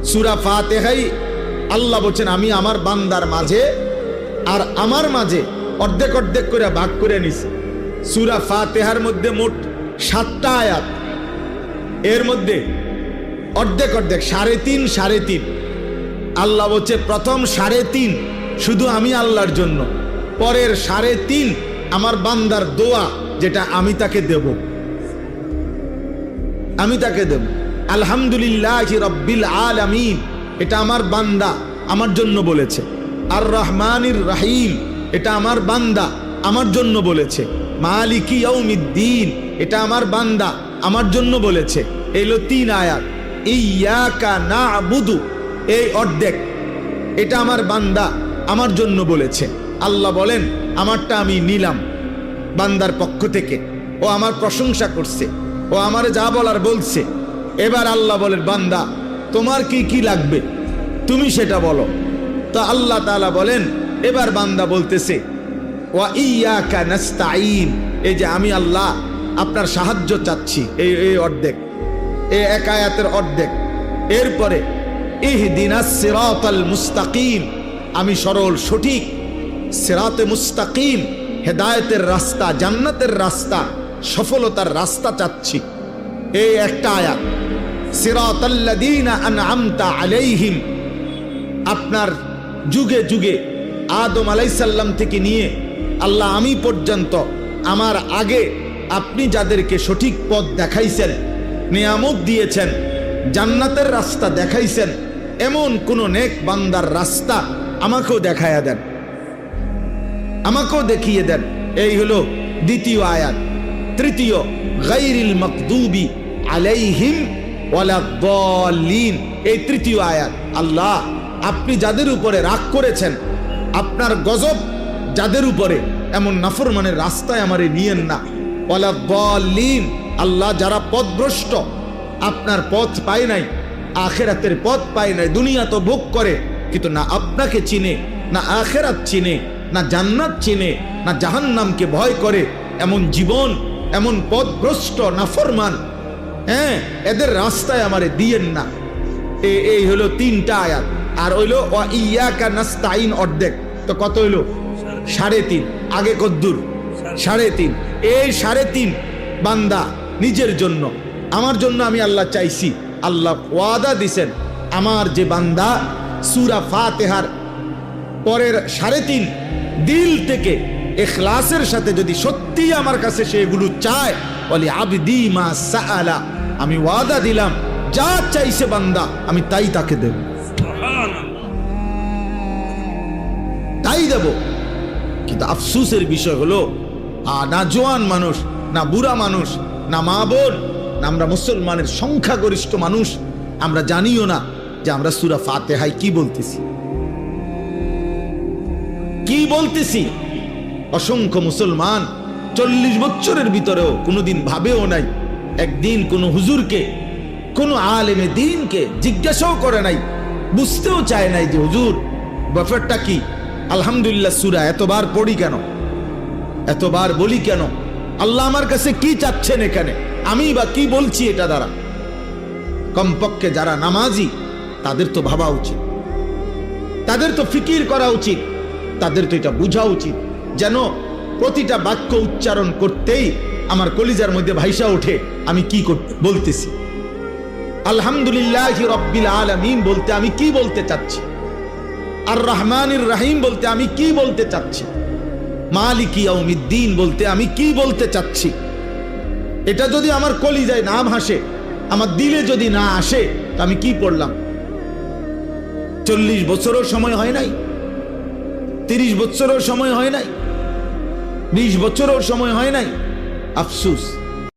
সূরা ফাতিহাই আল্লাহ বলেন আমি আমার বান্দার মাঝে আর আমার মাঝে অর্ধেক অর্ধেক করে ভাগ করে নিছি। সূরা ফাতিহার মধ্যে মোট 7টা আয়াত, এর মধ্যে অর্ধেক অর্ধেক 3.5 3.5। আল্লাহ বলছে প্রথম 3.5 শুধু আমি আল্লাহর জন্য, পরের 3.5 আমার বান্দার দোয়া, যেটা আমি তাকে দেব, আমি তাকে দেব। আলহামদুলিল্লাহি রাব্বিল আলামিন, এটা আমার বান্দা আমার জন্য বলেছে। আর রহমানির রহিম, এটা আমার বান্দা আমার জন্য বলেছে। মালিকি ইয়াউমিদ্দিন, এটা আমার বান্দা আমার জন্য বলেছে। এলো 3 আয়াত। ইয়াকা না'বুদু, এই অর্ধেক, এটা আমার বান্দা আমার জন্য বলেছে। আল্লাহ বলেন আমারটা আমি নিলাম বান্দার পক্ষ থেকে, ও আমার প্রশংসা করছে, ও আমারে যা বলার বলছে। এবার আল্লাহ বলেন বান্দা তোমার কি কি লাগবে তুমি সেটা বলো। তো আল্লাহ তাআলা বলেন এবার বান্দা বলতেছে ওয়া ইয়াকা নাস্তাঈন, এই যে আমি আল্লাহ আপনার সাহায্য চাচ্ছি, এই অর্ধেক, এই এক আয়াতের অর্ধেক। এরপরে ইহদিনাস সিরাতাল মুস্তাকিম, আমি সরল সঠিক সিরাতে মুস্তাকিম, হেদায়েতের রাস্তা, জান্নাতের রাস্তা, সফলতার রাস্তা চাচ্ছি, এই একটা আয়াত। সিরাতাল্লাযীনা আনআমতা আলাইহিম, আপনার যুগে যুগে আদম আলাইহিস সালাম থেকে নিয়ে আল্লাহ আমি পর্যন্ত আমার আগে আপনি যাদেরকে সঠিক পথ দেখাইছেন, নিয়ামত দিয়েছেন, জান্নাতের রাস্তা দেখাইছেন, এমন কোন নেক বান্দার রাস্তা আমাকেও দেখায়া দেন, আমাকেও দেখিয়ে দেন। এই হলো দ্বিতীয় আয়াত। তৃতীয় গায়রিল মাগদুবি আলাইহিম ওয়ালাদ-দাল্লিন, এই তৃতীয় আয়াত। আল্লাহ আপনি যাদের উপরে রাগ করেছেন, আপনার গজব যাদের উপরে, এমন নাফরমানের রাস্তায় আমারে নিয়েন না। ওয়ালাদ-দাল্লিন, আল্লাহ যারা পথভ্রষ্ট, আপনার পথ পায় নাই, আখিরাতের পথ পায় নাই, দুনিয়া তো ভোগ করে কিন্তু না আপনাকে চিনে, না আখিরাত চিনে, না জান্নাত চিনে, না জাহান্নামকে ভয় করে, এমন জীবন, এমন পথভ্রষ্ট নাফরমান, হ্যাঁ, এদের রাস্তায় আমারে দিয়েন না। এই হলো 3টা আয়াত। আর হইলো ওয়া ইয়াকা নাস্তাঈন অর্ধেক, তো কত হইলো 3.5। আগে কদ্দুর 3.5, এই 3.5 বান্দা নিজের জন্য, আমার জন্য আমি আল্লাহ চাইছি। আল্লাহ ওয়াদা দিছেন আমার যে বান্দা সূরা ফাতিহার পরের 3.5 দিল থেকে ইখলাসের সাথে যদি সত্যি আমার কাছে সেগুলো চায়, বলি আবদি মা সাআলা, আমি ওয়াদা দিলাম যা চাইছে বান্দা আমি তাই তাকে দেব, তাই দেব। কিন্তু আফসোসের বিষয় হলো না জোয়ান মানুষ, না বুড়া মানুষ, না মা বোন, না আমরা মুসলমানের সংখ্যাগরিষ্ঠ মানুষ, আমরা জানিও না যে আমরা সূরা ফাতিহায় কি বলতেছি, কি বলতেছি। অসংখ্য মুসলমান 40 বছরের ভিতরেও কোনোদিন ভাবেও নাই, একদিন কোনো হুজুরকে, কোনো আলেমে দ্বীনকে জিজ্ঞাসাও করে নাই, বুঝতেও চায় নাই যে হুজুর ব্যাপারটা কি। আলহামদুলিল্লাহ সূরা এতবার পড়ি কেন, এতবার বলি কেন, আল্লাহ আমার কাছে কি চাচ্ছেন এখানে, আমি বা কি বলছি এটা দ্বারা। কমপক্ষে যারা নামাজি তাদের তো ভাবা উচিত, তাদের তো ফিকির করা উচিত, তাদের তো এটা বোঝা উচিত যেন প্রতিটা বাক্য উচ্চারণ করতেই আমার কলিজার মধ্যে ভাইসা ওঠে আমি কি বলতেছি। আলহামদুলিল্লাহি রাব্বিল আলামিন বলতে আমি কি বলতে চাচ্ছি, আর রহমানির রহিম বলতে আমি কি বলতে চাচ্ছি, মালিকি ইয়াউমিদ্দিন বলতে আমি কি বলতে চাচ্ছি। এটা যদি আমার কলিজায় না ভাসে, আমার দিলে যদি না আসে, তো আমি কি পড়লাম? 40 বছরও সময় হয় নাই, 30 বছরও সময় হয় নাই, 20 বছরও সময় হয় নাই। আফসোস।